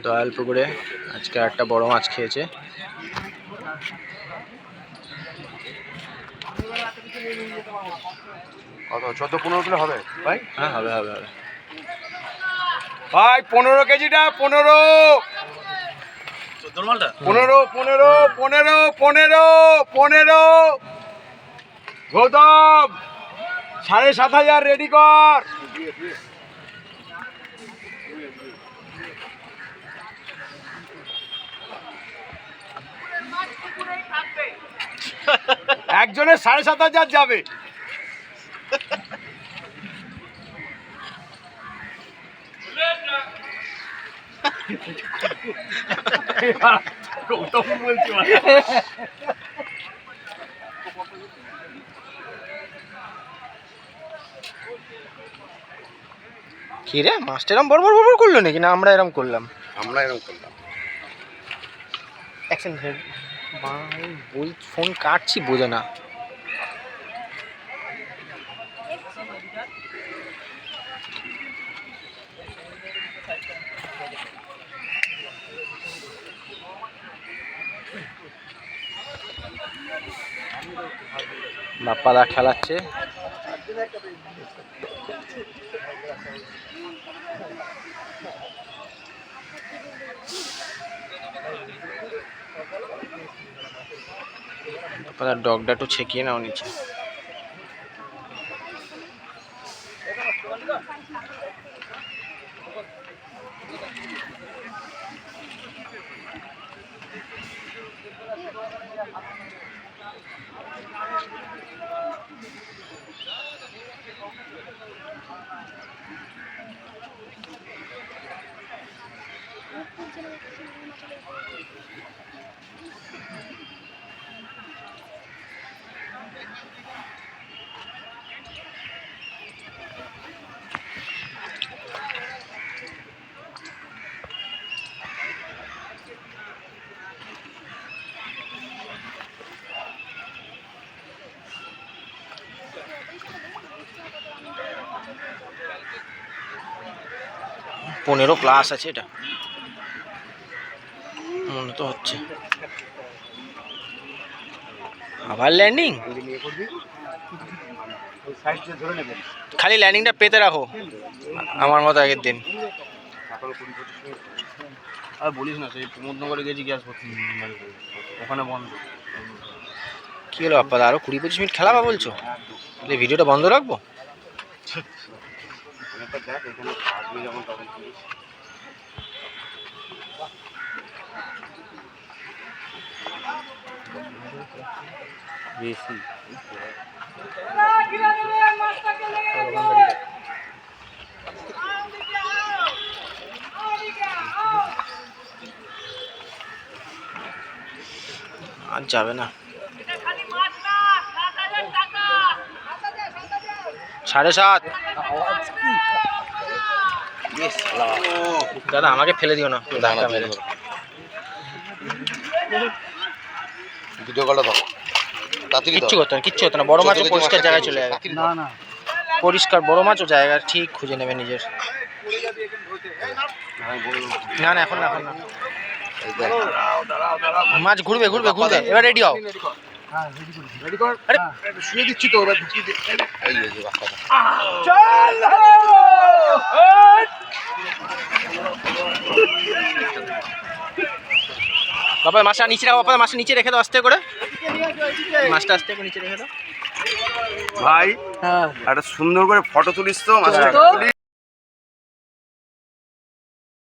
দয়াল পুকুরে আজকে একটা বড় মাছ খেয়েছে। কত 14-15 কিলো হবে ভাই? হ্যাঁ হবে হবে হবে ভাই 15 কেজিটা 15 গৌতম 7,500 রেডি কর। একজনের 7,500 যাবে। গৌতম বলছি কি রে, মাছটা এরম বড় বড় বড় করলো নাকি? না আমরা এরম করলাম? আমরা এরকম করলাম। অ্যাকশন হেড ভাই, বল ফোন কাটছি বোঝে না। বাপ্পাদা খেলাচ্ছে। বাপ্পাদার ডগটা একটু ছেঁকিয়ে নাও নিচে। পনেরো প্লাস আছে এটা মনে তো হচ্ছে। আবার ল্যান্ডিং, খালি ল্যান্ডিংটা পেতে রাখো আমার মতো আগের দিন। আর বলিস না, সেই প্রমোদনগরে গেছি গ্যাস ওখানে বন্ধ। কি হলো বাপ্পাদা, আরো 20-25 মিনিট খেলাবা বলছো? তাহলে ভিডিওটা বন্ধ রাখবো? বেশি আর যাবে না। 7.5। দাদা আমাকে ফেলে দিও না, ভিডিও কলটা দাও। কিচ্ছু করতে না, কিচ্ছু হতো না। বড় মাছ পরিষ্কার জায়গায় চলে যাবে। পরিষ্কার বড় মাছও জায়গা ঠিক খুঁজে নেবে নিজের। না না এখন না, এখন না। মাছ ঘুরবে ঘুরবে ঘুরবে। এবার রেডি হও। শুয়ে দিচ্ছি তো। বাবা মাছটা নিচে রাখো, বাবা মাছটা নিচে রেখে দাও আস্তে করে। মাছটা আস্তে করে নিচে রেখে দাও ভাই। হ্যাঁ একটা সুন্দর করে ফটো তুলিস তো মাছটা।